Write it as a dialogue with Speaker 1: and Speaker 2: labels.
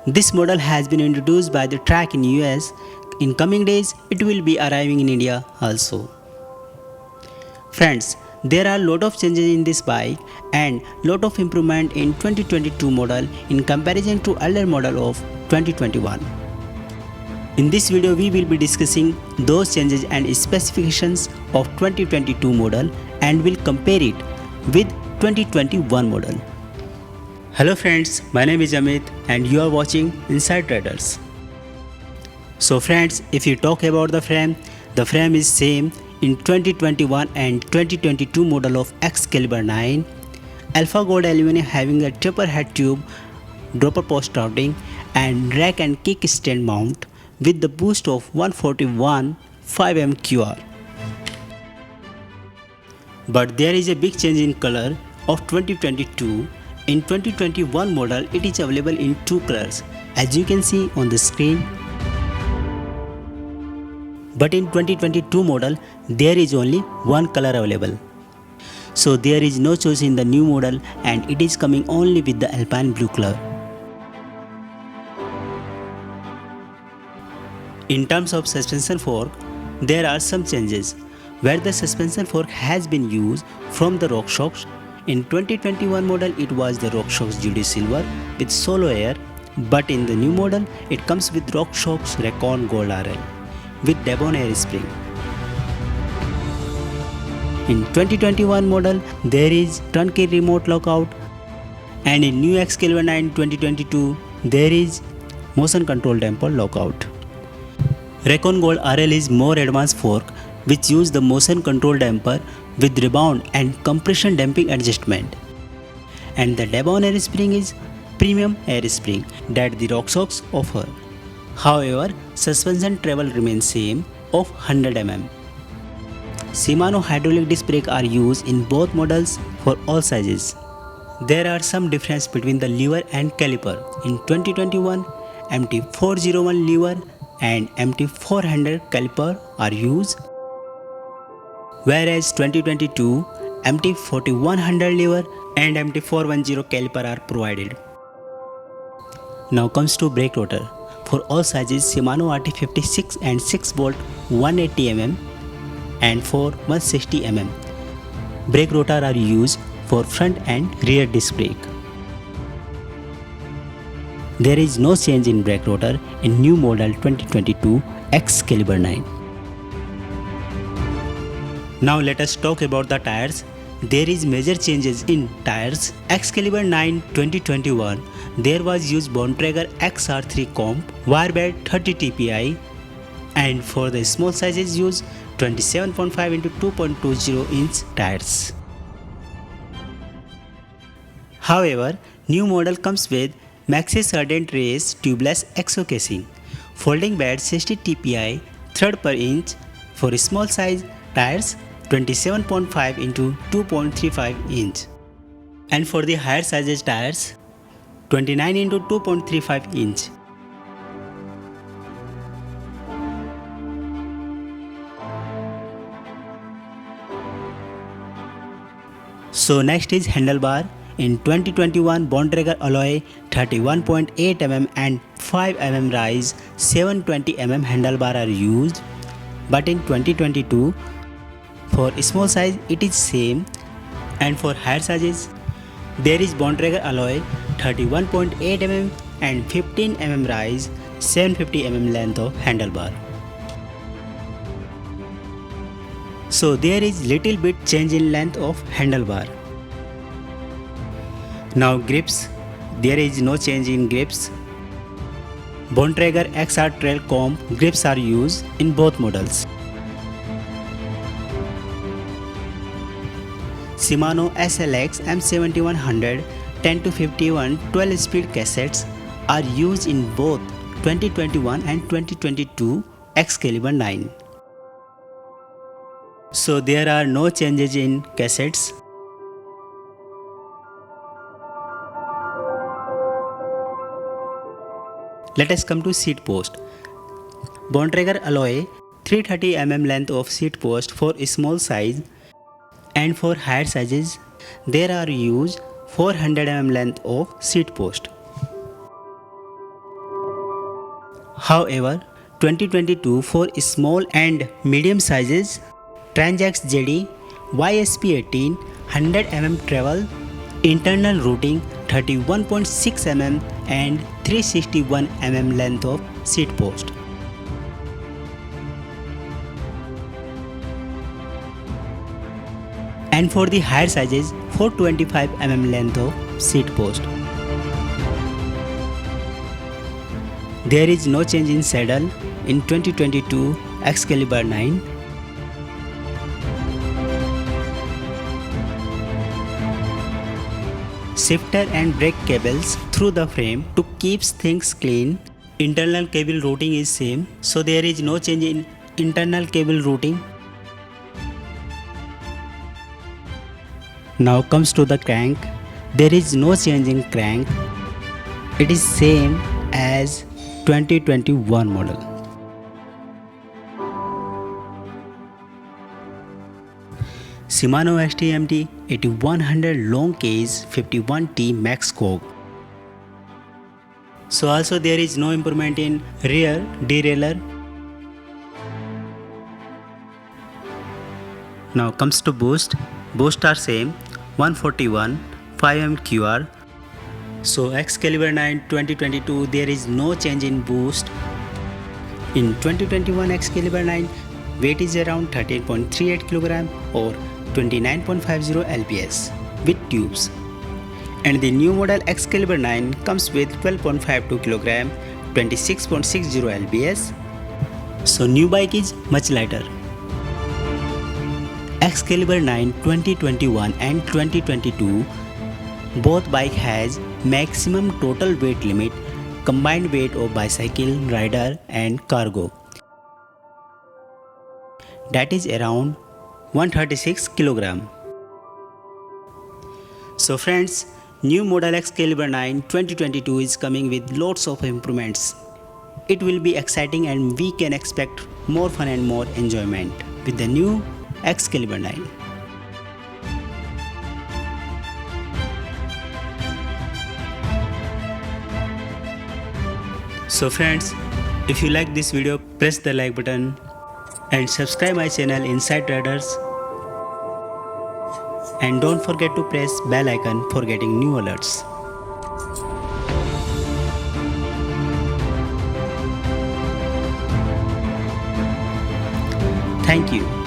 Speaker 1: This model has been introduced by the track in US. In coming days, it will be arriving in India also. Friends, there are lot of changes in this bike and lot of improvement in 2022 model in comparison to earlier model of 2021. In this video, we will be discussing those changes and specifications of 2022 model and will compare it with 2021 model. Hello friends, my name is Amit and you are watching Inside Riders. So friends, if you talk about the frame is same in 2021 and 2022 model of Excalibur 9. Alpha Gold aluminum having a triple head tube, dropper post routing and rack and kickstand mount with the boost of 141 5mm QR. But there is a big change in color of 2022. In 2021 model, it is available in two colors as you can see on the screen. But in 2022 model, there is only one color available. So there is no choice in the new model and it is coming only with the Alpine blue color. In terms of suspension fork, there are some changes where the suspension fork has been used from the RockShox. In 2021 model, it was the RockShox GD Silver with solo air, but in the new model, it comes with RockShox Recon Gold RL with Debon air spring. In 2021 model, there is turnkey remote lockout, and in new Excalibur 9 2022, there is motion control damper lockout. Recon Gold RL is more advanced fork which use the motion control damper with rebound and compression damping adjustment. And the Debon air spring is premium air spring that the RockShox offer. However, suspension travel remains same of 100 mm. Shimano hydraulic disc brake are used in both models for all sizes. There are some difference between the lever and caliper. In 2021, MT401 lever and MT400 caliper are used, whereas 2022 MT4100 lever and MT410 caliper are provided. Now comes to brake rotor. For all sizes, Shimano RT56 and 6 bolt 180 mm and for 160 mm. Brake rotor are used for front and rear disc brake. There is no change in brake rotor in new model 2022 Excalibur 9. Now let us talk about the tires. There is major changes in tires. Excalibur 9 2021, there was used Bontrager XR3 comp, wire bed 30 TPI, and for the small sizes use 27.5 into 2.20 inch tires. However, new model comes with Maxxis Ardent Race tubeless EXO casing, folding bed 60 TPI, third per inch for small size tires 27.5 into 2.35 inch, and for the higher sizes tires 29 into 2.35 inch. So next is handlebar. In 2021, Bontrager alloy 31.8 mm and 5 mm rise 720 mm handlebar are used, but in 2022 for small size it is same, and for higher sizes there is Bontrager alloy 31.8 mm and 15 mm rise 750 mm length of handlebar. So there is little bit change in length of handlebar. Now grips, there is no change in grips. Bontrager XR Trail comp grips are used in both models. Shimano SLX M7100 10-51 12-speed cassettes are used in both 2021 and 2022 Excalibur 9. So there are no changes in cassettes. Let us come to seat post. Bontrager alloy 330 mm length of seat post for small size, and for higher sizes there are used 400 mm length of seat post. However, 2022 for small and medium sizes, Transax JD YSP18 100 mm travel, internal routing 31.6 mm and 361 mm length of seat post. And for the higher sizes, 425 mm length of seat post. There is no change in saddle in 2022 Excalibur 9. Shifter and brake cables through the frame to keep things clean. Internal cable routing is same, so there is no change in internal cable routing. Now comes to the crank. There is no change in crank. It is same as 2021 model. Shimano XTMT 8100 long cage 51T max scope. So also there is no improvement in rear derailleur. Now comes to boost. Boost are same 141 5mm QR. So Excalibur 9 2022 there is no change in boost. In 2021 Excalibur 9 weight is around 13.38 kg or 29.50 lbs with tubes. And the new model Excalibur 9 comes with 12.52 kg 26.60 lbs. So new bike is much lighter. Excalibur 9 2021 and 2022 both bike has maximum total weight limit, combined weight of bicycle, rider and cargo, that is around 136 kg. So friends, new model Excalibur 9 2022 is coming with lots of improvements. It will be exciting and we can expect more fun and more enjoyment with the new Excalibur 9. So friends, if you like this video, press the like button and subscribe my channel Inside Riders, and don't forget to press bell icon for getting new alerts. Thank you.